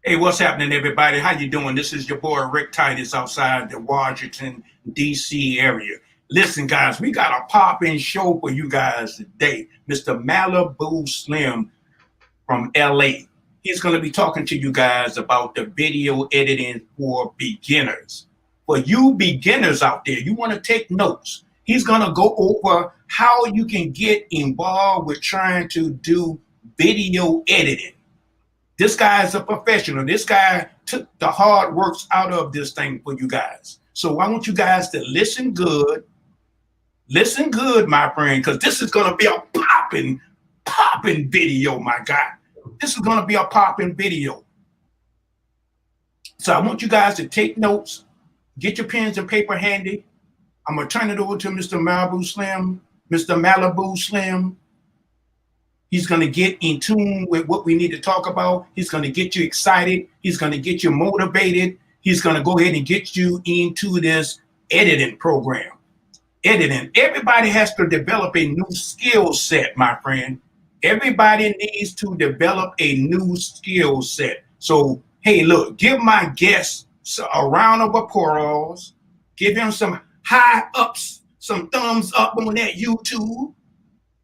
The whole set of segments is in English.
Hey, what's happening, everybody? How you doing? This is your boy Rick Titus outside the Washington, D.C. area. Listen, guys, we got a pop-in show for you guys today. Mr. Malibu Slimm from L.A. He's going to be talking to you guys about the video editing for beginners. For you beginners out there, you want to take notes. He's going to go over how you can get involved with trying to do video editing. This guy is a professional. This guy took the hard works out of this thing for you guys. So I want you guys to listen good. Listen good, my friend, because this is going to be a popping video, my guy. This is going to be a popping video. So I want you guys to take notes. Get your pens and paper handy. I'm going to turn it over to Mr. Malibu Slimm. Mr. Malibu Slimm. He's going to get in tune with what we need to talk about. He's going to get you excited. He's going to get you motivated. He's going to go ahead and get you into this editing program. Editing. Everybody has to develop a new skill set, my friend. Everybody needs to develop a new skill set. So, hey, look, give my guest a round of applause. Give him some high ups, some thumbs up on that YouTube.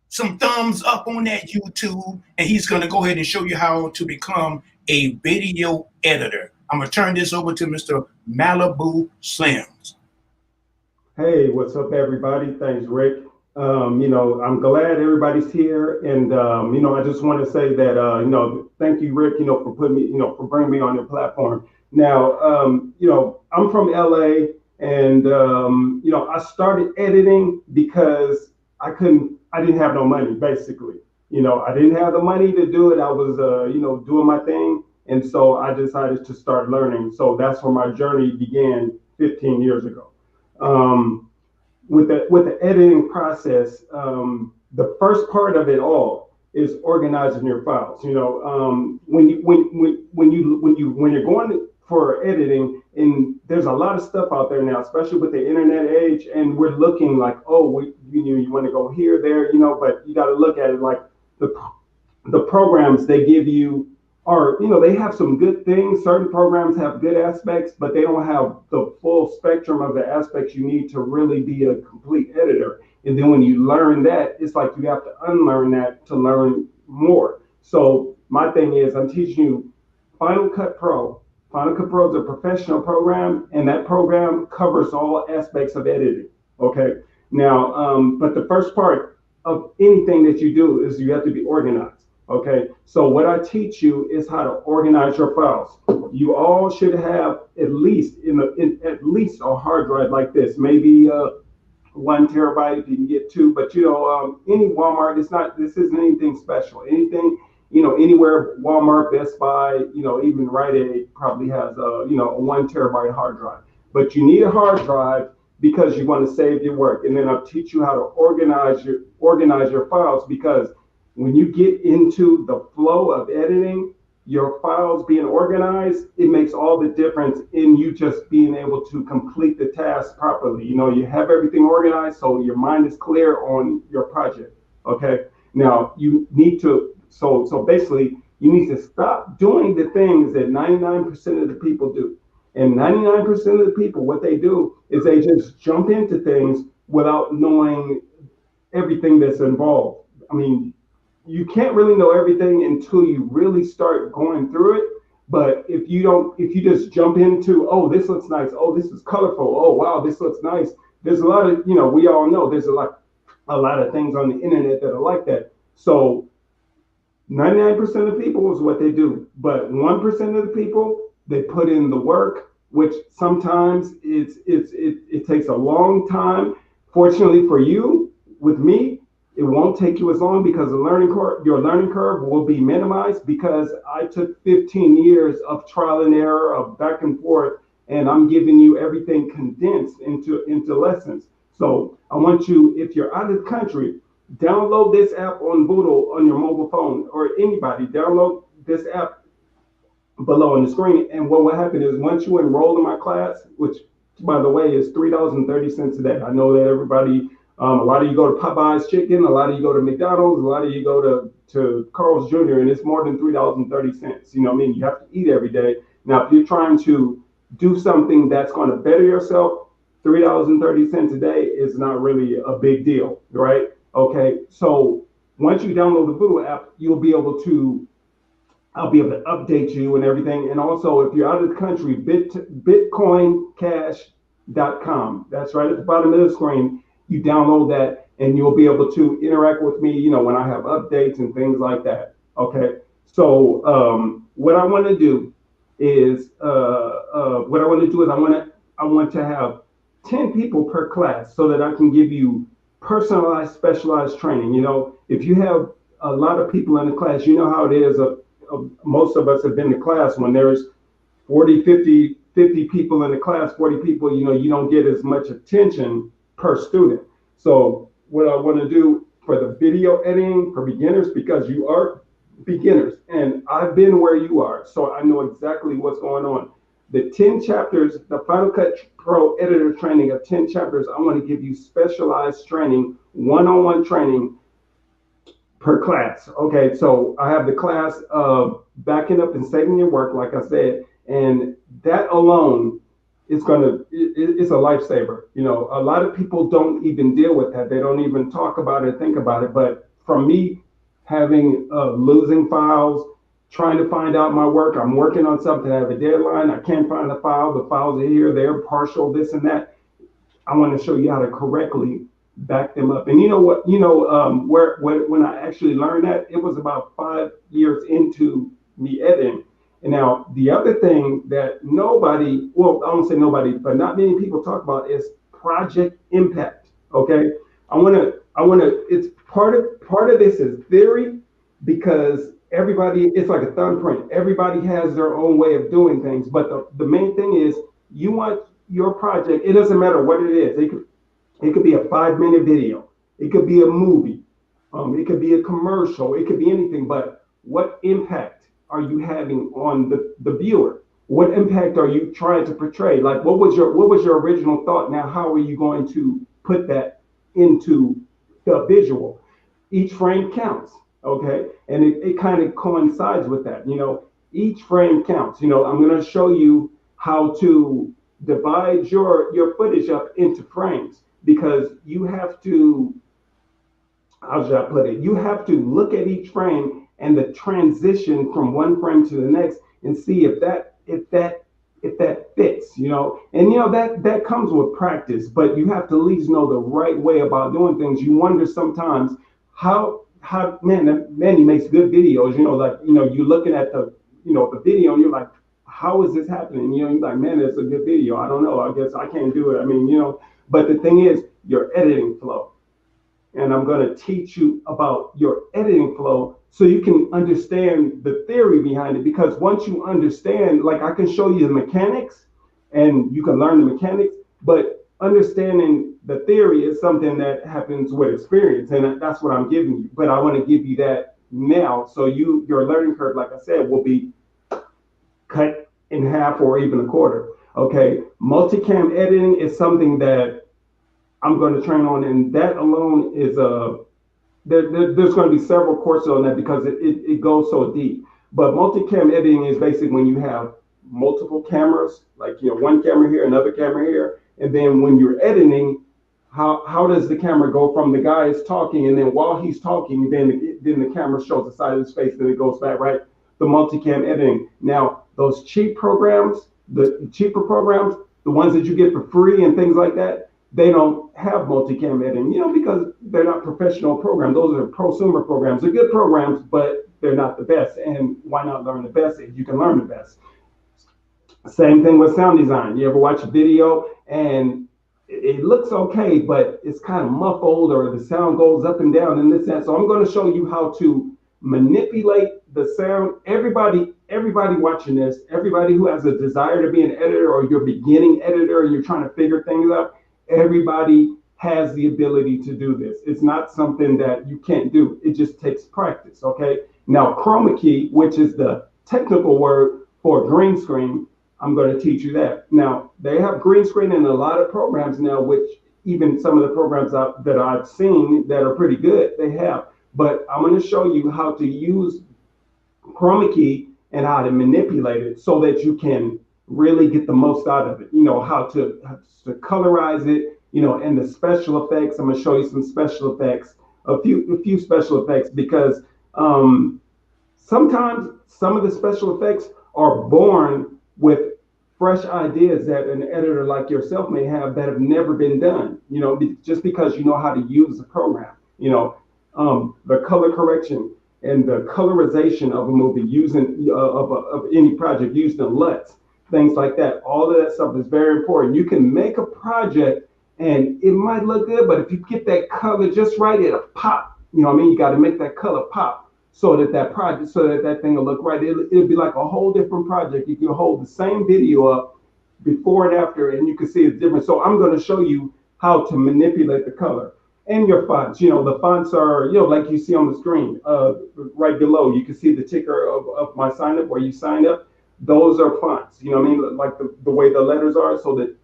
Some thumbs up on that YouTube, and he's going to go ahead and show you how to become a video editor. I'm going to turn this over to Mr. Malibu Slimm. Hey, what's up, everybody? Thanks, Rick. I'm glad everybody's here, and I just want to say that thank you, Rick, for putting me, for bringing me on your platform. Now, I'm from LA, and I started editing because I didn't have no money, basically. I didn't have the money to do it. I was, doing my thing. And so I decided to start learning. So that's where my journey began 15 years ago. With the editing process, the first part of it all is organizing your files. When you're going for editing, and there's a lot of stuff out there now, especially with the internet age, and we're looking like, you want to go here, there, but you got to look at it like the programs they give you are, they have some good things. Certain programs have good aspects, but they don't have the full spectrum of the aspects you need to really be a complete editor. And then when you learn that, it's like you have to unlearn that to learn more. So my thing is, I'm teaching you Final Cut Pro. Final Cut Pro is a professional program, and that program covers all aspects of editing. Okay. Now, but the first part of anything that you do is you have to be organized. Okay. So what I teach you is how to organize your files. You all should have at least at least a hard drive like this, maybe 1 terabyte if you can get 2. But any Walmart, this isn't anything special. Anything. Anywhere, Walmart, Best Buy, even Rite Aid probably has a 1 terabyte hard drive. But you need a hard drive because you want to save your work. And then I'll teach you how to organize your files, because when you get into the flow of editing, your files being organized, it makes all the difference in you just being able to complete the task properly. You have everything organized, so your mind is clear on your project. Okay. Now you need to. So basically, you need to stop doing the things that 99% of the people do. And 99% of the people, what they do is they just jump into things without knowing everything that's involved. I mean, you can't really know everything until you really start going through it. But if you just jump into, oh, this looks nice. Oh, this is colorful. Oh, wow, this looks nice. There's a lot of, we all know there's a lot of things on the internet that are like that. So 99% of people is what they do, but 1% of the people, they put in the work, which sometimes it takes a long time. Fortunately for you, with me, it won't take you as long because your learning curve will be minimized, because I took 15 years of trial and error, of back and forth, and I'm giving you everything condensed into lessons. So I want you, if you're out of the country, download this app on Boodle on your mobile phone, or anybody, download this app below on the screen. And what will happen is, once you enroll in my class, which by the way is $3.30 a day. I know that everybody, a lot of you go to Popeye's Chicken, a lot of you go to McDonald's, a lot of you go to to Carl's Jr. and it's more than $3.30. You know what I mean? You have to eat every day. Now, if you're trying to do something that's going to better yourself, $3.30 a day is not really a big deal, right? Okay, so once you download the Voodoo app, I'll be able to update you and everything. And also, if you're out of the country, bitcoincash.com. That's right at the bottom of the screen. You download that and you'll be able to interact with me, when I have updates and things like that. Okay. So what I want to do is I want to have 10 people per class so that I can give you personalized, specialized training. If you have a lot of people in the class, you know how it is. Most of us have been to class when there's 40, 50 people in the class, 40 people, you don't get as much attention per student. So what I want to do for the video editing for beginners, because you are beginners and I've been where you are, so I know exactly what's going on. The 10 chapters, the Final Cut Pro editor training of 10 chapters, I want to give you specialized training, one-on-one training per class. Okay, so I have the class of backing up and saving your work, like I said, and that alone it's a lifesaver. A lot of people don't even deal with that. They don't even talk about it, think about it. But from me having losing files, trying to find out my work, I'm working on something, I have a deadline, I can't find the files are here, they're partial, this and that. I want to show you how to correctly back them up. And you know what, when I actually learned that, it was about 5 years into me editing. And now the other thing that I won't say nobody, but not many people talk about is project impact. Okay. It's part of this is theory, because it's like a thumbprint. Everybody has their own way of doing things. But the main thing is you want your project, it doesn't matter what it is. It could be a 5-minute video. It could be a movie. It could be a commercial. It could be anything. But what impact are you having on the viewer? What impact are you trying to portray? Like, what was your original thought? Now, how are you going to put that into the visual? Each frame counts, okay? And it kind of coincides with that. Each frame counts. I'm going to show you how to divide your footage up into frames, because you have to, how should I put it? You have to look at each frame and the transition from one frame to the next and see if that fits, and that comes with practice, but you have to at least know the right way about doing things. You wonder sometimes how Manny makes good videos, you're looking at the video and you're like, how is this happening? You're like, man, it's a good video. I don't know. I guess I can't do it. But the thing is your editing flow. And I'm going to teach you about your editing flow so you can understand the theory behind it. Because once you understand, like, I can show you the mechanics and you can learn the mechanics, but understanding the theory is something that happens with experience. And that's what I'm giving you. But I want to give you that now. So your learning curve, like I said, will be cut in half or even a quarter. Okay. Multicam editing is something that I'm going to train on, and that alone is there's going to be several courses on that because it goes so deep. But multicam editing is basically when you have multiple cameras, like one camera here, another camera here, and then when you're editing, how does the camera go from the guy is talking, and then while he's talking, then the camera shows the side of his face, then it goes back, right? The multicam editing. Now those cheap programs, the cheaper programs, the ones that you get for free and things like that, they don't have multicam editing, because they're not professional programs. Those are prosumer programs. They're good programs, but they're not the best. And why not learn the best if you can learn the best? Same thing with sound design. You ever watch a video and it looks okay, but it's kind of muffled or the sound goes up and down in this sense. So I'm going to show you how to manipulate the sound. Everybody watching this, everybody who has a desire to be an editor or you're a beginning editor and you're trying to figure things out, everybody has the ability to do this. It's not something that you can't do. It just takes practice, okay? Now, chroma key, which is the technical word for green screen, I'm going to teach you that. Now, they have green screen in a lot of programs now, which even some of the programs that I've seen that are pretty good, they have. but I'm going to show you how to use chroma key and how to manipulate it so that you can really get the most out of it. You know, how to colorize it, you know, and the special effects. I'm going to show you some special effects, a few special effects, because sometimes some of the special effects are born with fresh ideas that an editor like yourself may have that have never been done, you know, just because you know how to use the program, you know, the color correction and the colorization of a movie using of any project using LUTs, things like that. All of that stuff is very important. You can make a project and it might look good, but if you get that color just right, it'll pop. You know what I mean? You got to make that color pop so that that thing will look right. It'll be like a whole different project. You can hold the same video up before and after, and you can see it's different. So I'm going to show you how to manipulate the color and your fonts. You know, the fonts are, you know, like you see on the screen, right below. You can see the ticker of my sign up where you sign up. Those are fonts. You know what I mean? Like the way the letters are, so that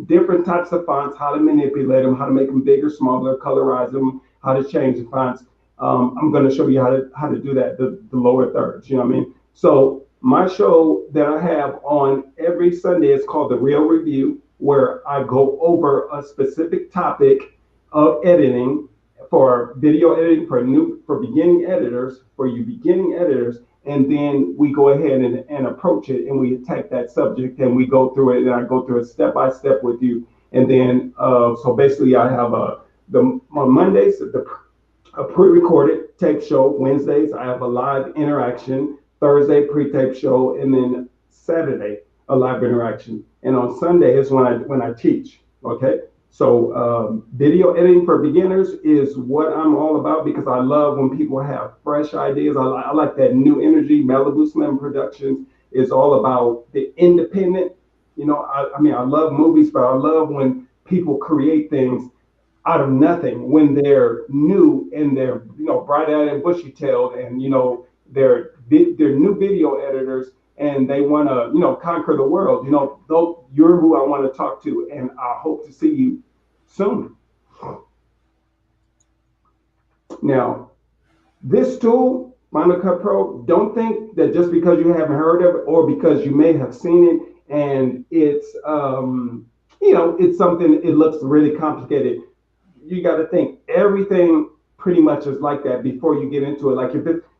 different types of fonts, how to manipulate them, how to make them bigger, smaller, colorize them, how to change the fonts. I'm going to show you how to do that, the lower thirds, you know what I mean? So my show that I have on every Sunday is called The Real Review, where I go over a specific topic of editing, for video editing, for beginning editors, for you beginning editors, and then we go ahead and approach it, and we attack that subject, and we go through it, and I go through it step by step with you. And then so basically I have on Mondays a pre-recorded tape show. Wednesdays I have a live interaction. Thursday pre-tape show, and then Saturday a live interaction. And on Sunday is when I teach. Okay, so video editing for beginners is what I'm all about, because I love when people have fresh ideas. I like that new energy. Malibu Slimm Productions is all about the independent. You know, I mean, I love movies, but I love when people create things out of nothing, when they're new and they're, you know, bright-eyed and bushy-tailed, and, you know, they're new video editors, and they want to, you know, conquer the world. You know, you're who I want to talk to, and I hope to see you soon. Now, this tool, Final Cut Pro, don't think that just because you haven't heard of it or because you may have seen it and it's, you know, it's something, it looks really complicated. You got to think everything pretty much is like that before you get into it. Like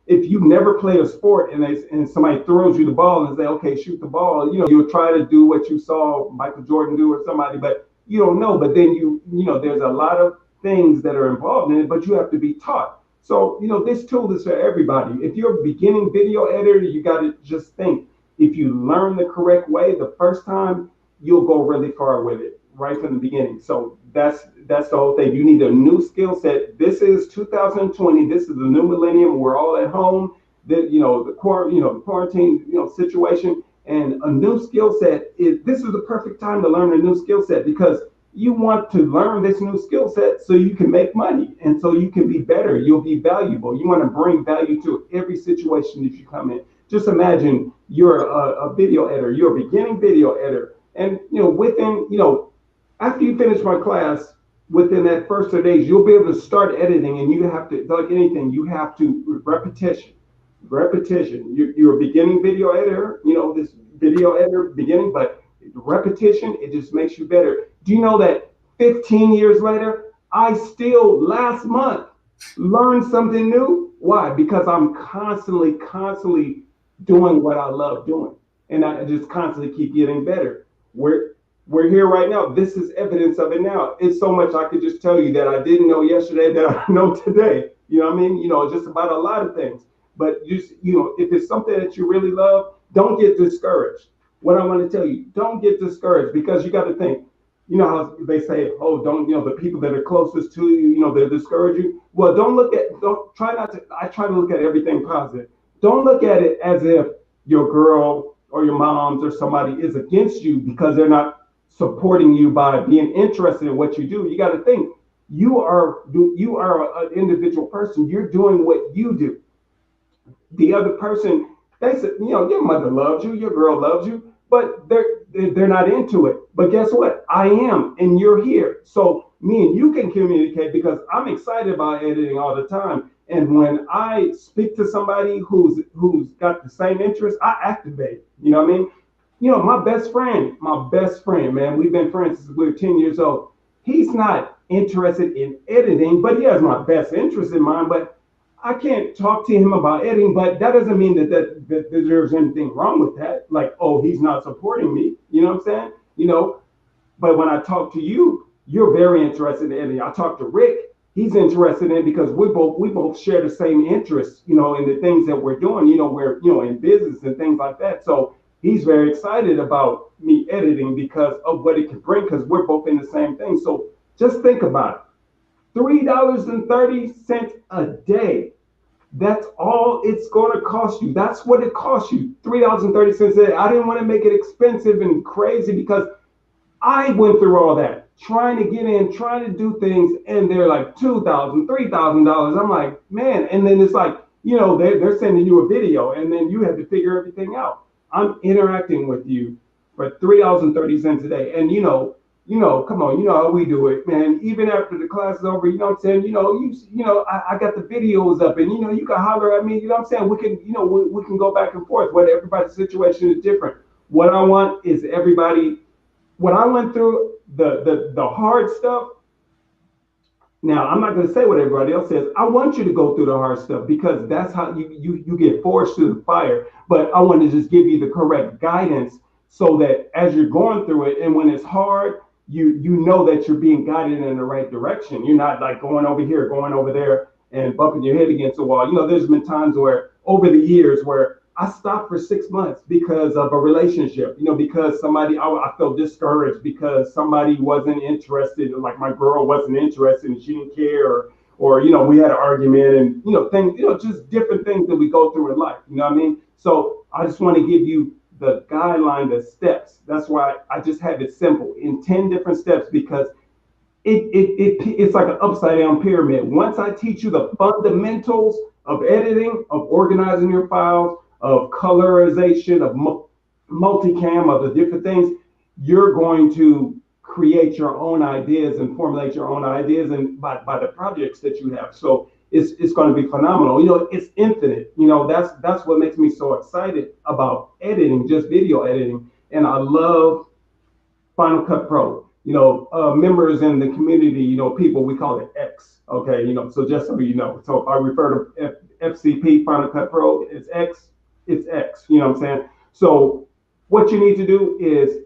if you never play a sport and somebody throws you the ball and say, okay, shoot the ball, you know, you'll try to do what you saw Michael Jordan do or somebody, but you don't know. But then you know, there's a lot of things that are involved in it, but you have to be taught. So, you know, this tool is for everybody. If you're a beginning video editor, you got to just think, if you learn the correct way the first time, you'll go really far with it right from the beginning. So that's the whole thing. You need a new skill set. This is 2020. This is the new millennium. We're all at home. The quarantine, you know, situation, and a new skill set this is the perfect time to learn a new skill set, because you want to learn this new skill set so you can make money and so you can be better. You'll be valuable. You want to bring value to every situation that you come in. Just imagine you're a video editor. You're a beginning video editor, and you know, within, you know, after you finish my class, within that first 2 days, you'll be able to start editing, and you have to, like anything, you have to repetition. You're a beginning video editor, you know, this video editor beginning, but repetition, it just makes you better. Do you know that 15 years later, I still last month learned something new? Why? Because I'm constantly doing what I love doing, and I just constantly keep getting better. We're here right now. This is evidence of it now. It's so much I could just tell you that I didn't know yesterday that I know today. You know what I mean? You know, just about a lot of things. But just, you know, if it's something that you really love, don't get discouraged. What I want to tell you, don't get discouraged, because you got to think, you know how they say, oh, don't, you know, the people that are closest to you, you know, they'll discourage you. Well, I try to look at everything positive. Don't look at it as if your girl or your moms or somebody is against you because they're not supporting you by being interested in what you do. You got to think, you are an individual person. You're doing what you do. The other person, they said, you know, your mother loves you, your girl loves you, but they're not into it. But guess what? I am, and you're here. So me and you can communicate, because I'm excited about editing all the time. And when I speak to somebody who's got the same interest, I activate. You know what I mean? You know, my best friend, man, we've been friends since we were 10 years old. He's not interested in editing, but he has my best interest in mind. But I can't talk to him about editing, but that doesn't mean that there's anything wrong with that. Like, oh, he's not supporting me. You know what I'm saying? You know, but when I talk to you, you're very interested in editing. I talk to Rick, he's interested in it because we both share the same interests, you know, in the things that we're doing, you know, we're, you know, in business and things like that. So he's very excited about me editing because of what it can bring, because we're both in the same thing. So just think about it. $3.30 a day. That's all it's going to cost you. That's what it costs you. $3.30 a day. I didn't want to make it expensive and crazy because I went through all that, trying to get in, trying to do things, and they're like $2,000, $3,000. I'm like, man, and then it's like, you know, they're sending you a video, and then you have to figure everything out. I'm interacting with you for $3.30 a day, and come on, you know how we do it, man. Even after the class is over, you know what I'm saying? I got the videos up, and you can holler at me. You know what I'm saying? We can, we can go back and forth. But everybody's situation is different. What I want is everybody. When I went through the hard stuff, now I'm not going to say what everybody else says. I want you to go through the hard stuff because that's how you get forged through the fire. But I want to just give you the correct guidance so that as you're going through it and when it's hard, you know that you're being guided in the right direction. You're not like going over here, going over there and bumping your head against the wall. You know, there's been times where over the years where I stopped for 6 months because of a relationship, because I felt discouraged because somebody wasn't interested, like my girl wasn't interested and she didn't care, or we had an argument and, things, just different things that we go through in life, you know what I mean? So I just want to give you the guideline, the steps. That's why I just have it simple in 10 different steps because it's like an upside down pyramid. Once I teach you the fundamentals of editing, of organizing your files, of colorization, of multicam, of the different things, you're going to create your own ideas and formulate your own ideas and by the projects that you have. So it's going to be phenomenal. It's infinite. That's what makes me so excited about editing, just video editing. And I love Final Cut Pro. Members in the community, people, we call it X. Okay, so just so you know. So if I refer to FCP Final Cut Pro, it's X. It's X, you know what I'm saying? So what you need to do is,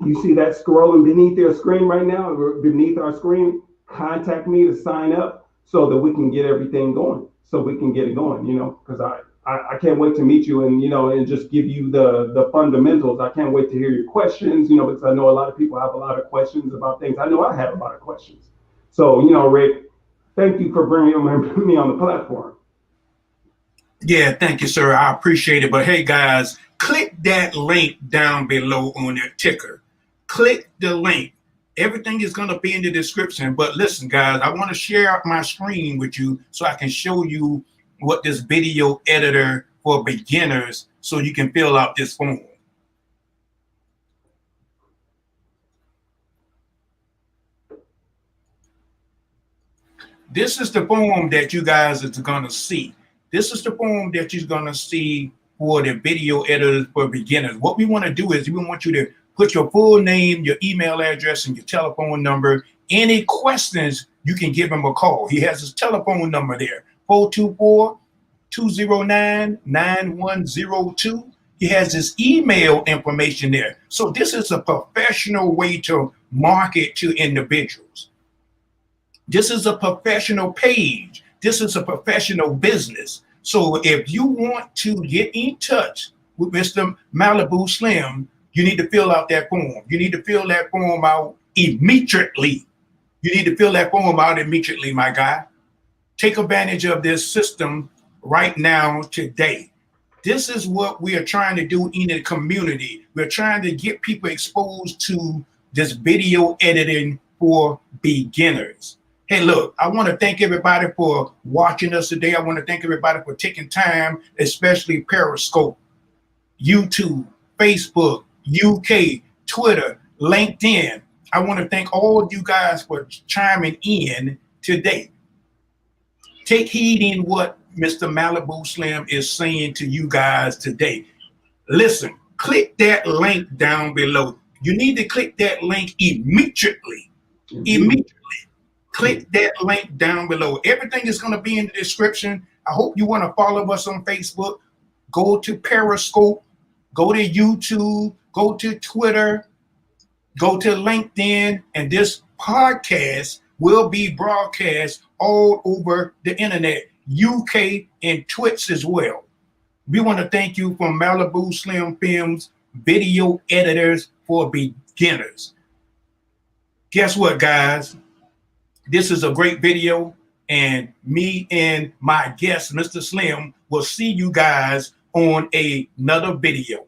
you see that scrolling beneath your screen right now, beneath our screen, contact me to sign up so that we can get everything going, so we can get it going, because I can't wait to meet you and, and just give you the fundamentals. I can't wait to hear your questions, because I know a lot of people have a lot of questions about things. I know I have a lot of questions. So, Rick, thank you for bringing me on the platform. Yeah, thank you, sir. I appreciate it. But hey, guys, click that link down below on that ticker. Click the link. Everything is going to be in the description. But listen, guys, I want to share my screen with you so I can show you what this video editor for beginners so you can fill out this form. This is the form that you guys are going to see. This is the form that you're going to see for the video editors for beginners. What we want to do is we want you to put your full name, your email address, and your telephone number. Any questions, you can give him a call. He has his telephone number there, 424-209-9102. He has his email information there. So this is a professional way to market to individuals. This is a professional page. This is a professional business. So if you want to get in touch with Mr. Malibu Slimm, you need to fill out that form. You need to fill that form out immediately. You need to fill that form out immediately, my guy. Take advantage of this system right now, today. This is what we are trying to do in the community. We're trying to get people exposed to this video editing for beginners. Hey, look, I want to thank everybody for watching us today. I want to thank everybody for taking time, especially Periscope, YouTube, Facebook, UK, Twitter, LinkedIn. I want to thank all of you guys for chiming in today. take heed in what Mr. Malibu Slimm is saying to you guys today. Listen, click that link down below. You need to click that link immediately. Immediately. Click that link down below. Everything is going to be in the description. I hope you want to follow us on Facebook. Go to Periscope. Go to YouTube. Go to Twitter. Go to LinkedIn. And this podcast will be broadcast all over the internet, UK and Twitch as well. We want to thank you from Malibu Slimm Films, video editors for beginners. Guess what, guys? This is a great video, and me and my guest, Mr. Slimm, will see you guys on another video.